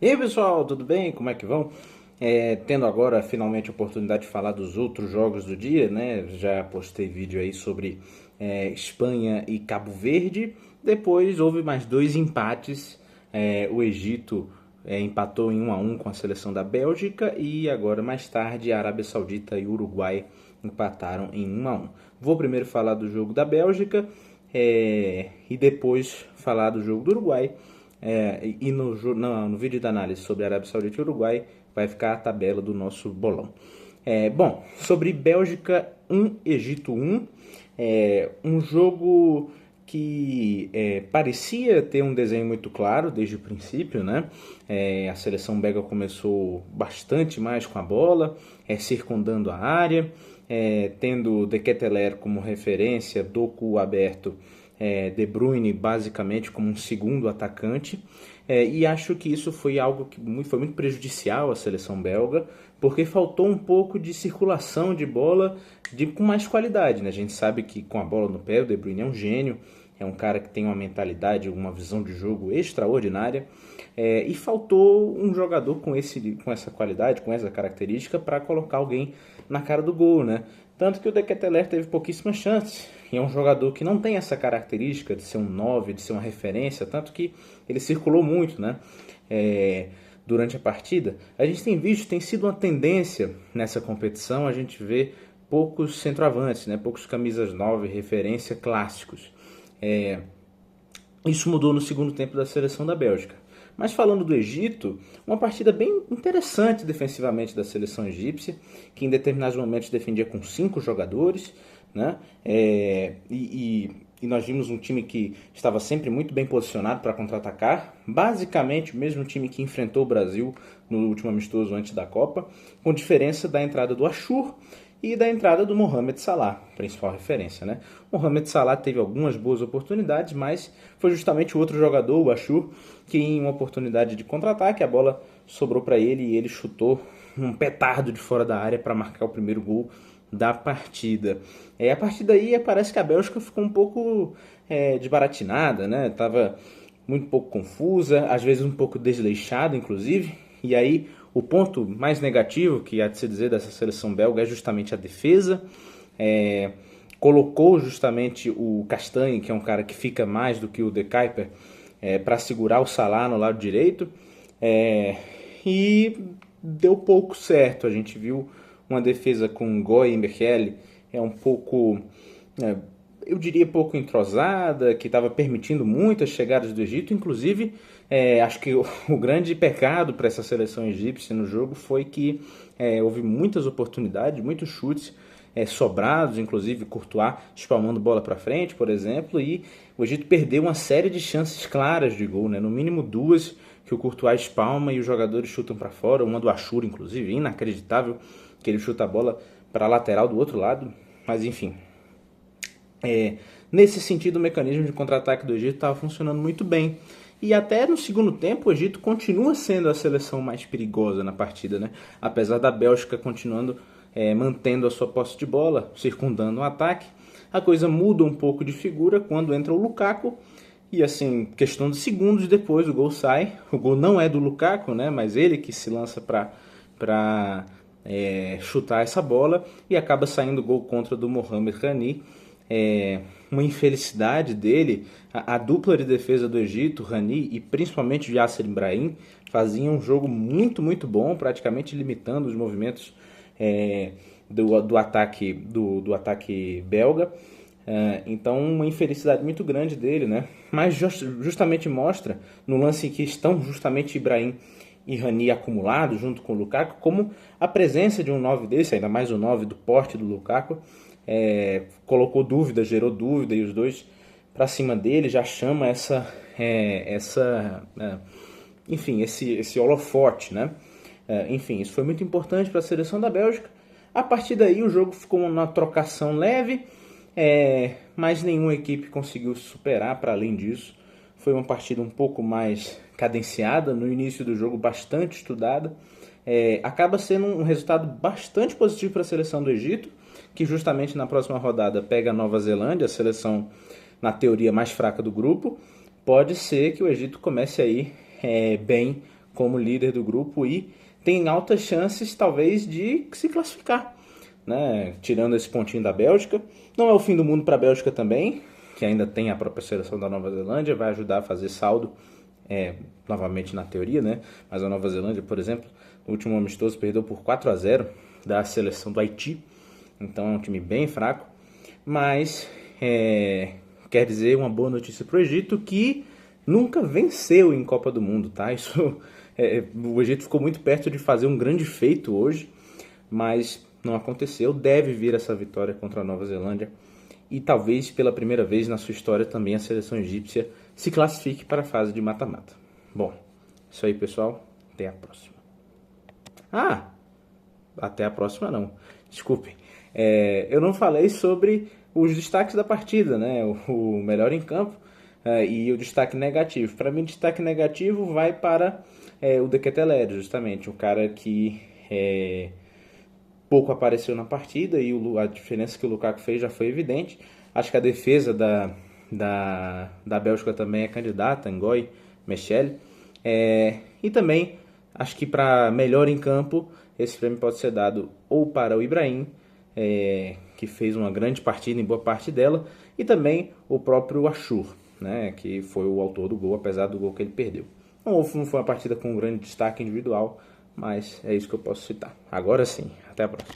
E aí pessoal, tudo bem? Como é que vão? Tendo agora finalmente a oportunidade de falar dos outros jogos do dia, né? Já postei vídeo aí sobre Espanha e Cabo Verde. Depois houve mais dois empates. O Egito empatou em 1-1 com a seleção da Bélgica e agora mais tarde a Arábia Saudita e o Uruguai empataram em 1-1. Vou primeiro falar do jogo da Bélgica e depois falar do jogo do Uruguai. E no vídeo da análise sobre Arábia Saudita e Uruguai vai ficar a tabela do nosso bolão. Bom, sobre Bélgica 1, Egito 1, um jogo que parecia ter um desenho muito claro desde o princípio, né? A seleção belga começou bastante mais com a bola, circundando a área, tendo De Ketelaere como referência, Doku aberto, De Bruyne basicamente como um segundo atacante, e acho que isso foi algo que foi muito prejudicial à seleção belga, porque faltou um pouco de circulação de bola com mais qualidade, né? A gente sabe que com a bola no pé o De Bruyne é um gênio, é um cara que tem uma mentalidade, uma visão de jogo extraordinária, e faltou um jogador com essa qualidade, com essa característica para colocar alguém na cara do gol, né? Tanto que o De Ketelaere teve pouquíssimas chances. E é um jogador que não tem essa característica de ser um 9, de ser uma referência, tanto que ele circulou muito, né? Durante a partida. A gente tem visto, tem sido uma tendência nessa competição, a gente vê poucos centroavantes, né? Poucos camisas 9, referência clássicos. Isso mudou no segundo tempo da seleção da Bélgica. Mas falando do Egito, uma partida bem interessante defensivamente da seleção egípcia, que em determinados momentos defendia com 5 jogadores, né? E nós vimos um time que estava sempre muito bem posicionado para contra-atacar, basicamente o mesmo time que enfrentou o Brasil no último amistoso antes da Copa, com diferença da entrada do Achour e da entrada do Mohamed Salah, principal referência, né? O Mohamed Salah teve algumas boas oportunidades, mas foi justamente o outro jogador, o Achour, que em uma oportunidade de contra-ataque, a bola sobrou para ele e ele chutou um petardo de fora da área para marcar o primeiro gol da partida. A partir daí parece que a Bélgica ficou um pouco desbaratinada, né? Tava muito pouco confusa, às vezes um pouco desleixada, inclusive. E aí o ponto mais negativo que há de se dizer dessa seleção belga é justamente a defesa. Colocou justamente o Castanhe, que é um cara que fica mais do que o De Kuyper, para segurar o Salah no lado direito. E deu pouco certo. A gente viu uma defesa com Goy e Mechele um pouco, eu diria, pouco entrosada, que estava permitindo muitas chegadas do Egito. Inclusive, acho que o grande pecado para essa seleção egípcia no jogo foi que houve muitas oportunidades, muitos chutes sobrados, inclusive Courtois espalmando bola para frente, por exemplo, e o Egito perdeu uma série de chances claras de gol, né? No mínimo duas que o Courtois espalma e os jogadores chutam para fora, uma do Achour, inclusive, inacreditável que ele chuta a bola para a lateral do outro lado, mas enfim. Nesse sentido, o mecanismo de contra-ataque do Egito estava funcionando muito bem. E até no segundo tempo, o Egito continua sendo a seleção mais perigosa na partida, né? Apesar da Bélgica continuando mantendo a sua posse de bola, circundando o ataque. A coisa muda um pouco de figura quando entra o Lukaku. E assim, questão de segundos depois, o gol sai. O gol não é do Lukaku, né? Mas ele que se lança para chutar essa bola e acaba saindo gol contra do Mohamed Rani. Uma infelicidade dele, a dupla de defesa do Egito, Rani e principalmente o Yasser Ibrahim, faziam um jogo muito, muito bom, praticamente limitando os movimentos do ataque belga. Então uma infelicidade muito grande dele, né? Mas justamente mostra no lance em que estão justamente Ibrahim e Rani acumulados junto com o Lukaku, como a presença de um 9 desse, ainda mais o 9 do porte do Lukaku, colocou dúvida, gerou dúvida, e os dois para cima dele já chama enfim, esse holofote, né? Enfim, isso foi muito importante para a seleção da Bélgica. A partir daí o jogo ficou uma trocação leve, mas nenhuma equipe conseguiu superar para além disso. Foi uma partida um pouco mais cadenciada, no início do jogo bastante estudada. Acaba sendo um resultado bastante positivo para a seleção do Egito, que justamente na próxima rodada pega a Nova Zelândia, a seleção na teoria mais fraca do grupo. Pode ser que o Egito comece aí bem como líder do grupo e tem altas chances, talvez, de se classificar, né? Tirando esse pontinho da Bélgica. Não é o fim do mundo para a Bélgica também, que ainda tem a própria seleção da Nova Zelândia, vai ajudar a fazer saldo, novamente na teoria, né? Mas a Nova Zelândia, por exemplo, no último amistoso perdeu por 4-0 da seleção do Haiti, então é um time bem fraco, mas quer dizer, uma boa notícia para o Egito, que nunca venceu em Copa do Mundo, tá? O Egito ficou muito perto de fazer um grande feito hoje, mas não aconteceu. Deve vir essa vitória contra a Nova Zelândia e talvez pela primeira vez na sua história também a seleção egípcia se classifique para a fase de mata-mata. Bom, isso aí, pessoal. Até a próxima. Até a próxima não. Desculpem. Eu não falei sobre os destaques da partida, né? O melhor em campo e o destaque negativo. Para mim, o destaque negativo vai para o De Ketelaere, justamente. Um cara que pouco apareceu na partida e a diferença que o Lukaku fez já foi evidente. Acho que a defesa da Bélgica também é candidata, Ngoy, Michel. E também acho que para melhor em campo, esse prêmio pode ser dado ou para o Ibrahim, que fez uma grande partida em boa parte dela, e também o próprio Achour, né, que foi o autor do gol, apesar do gol que ele perdeu. Não foi uma partida com um grande destaque individual, mas é isso que eu posso citar. Agora sim, até a próxima.